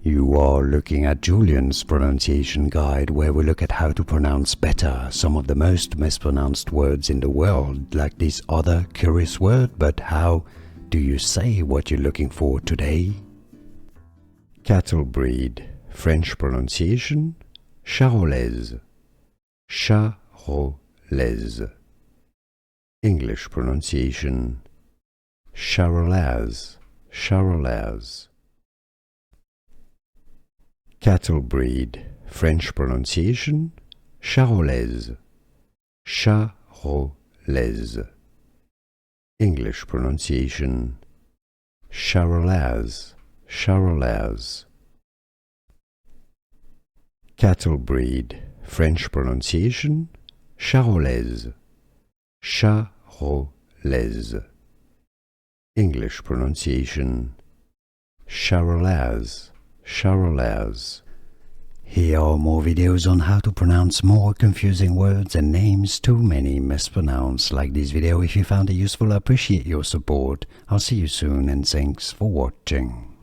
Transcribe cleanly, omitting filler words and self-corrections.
You are looking at Julian's pronunciation guide, where we look at how to pronounce better some of the most mispronounced words in the world, like this other curious word. But how do you say what you're looking for today? Cattle breed, French pronunciation, Charolaise, Charolaise. English pronunciation, Charolaise, Charolaise. Cattle breed, French pronunciation, Charolaise, Charolaise. English pronunciation, Charolaise, Charolaise. Cattle breed, French pronunciation, Charolaise, Charolaise. English pronunciation, Charolaise, Charolaise. Here are more videos on how to pronounce more confusing words and names too many mispronounced. Like this video if you found it useful. I appreciate your support. I'll see you soon and thanks for watching.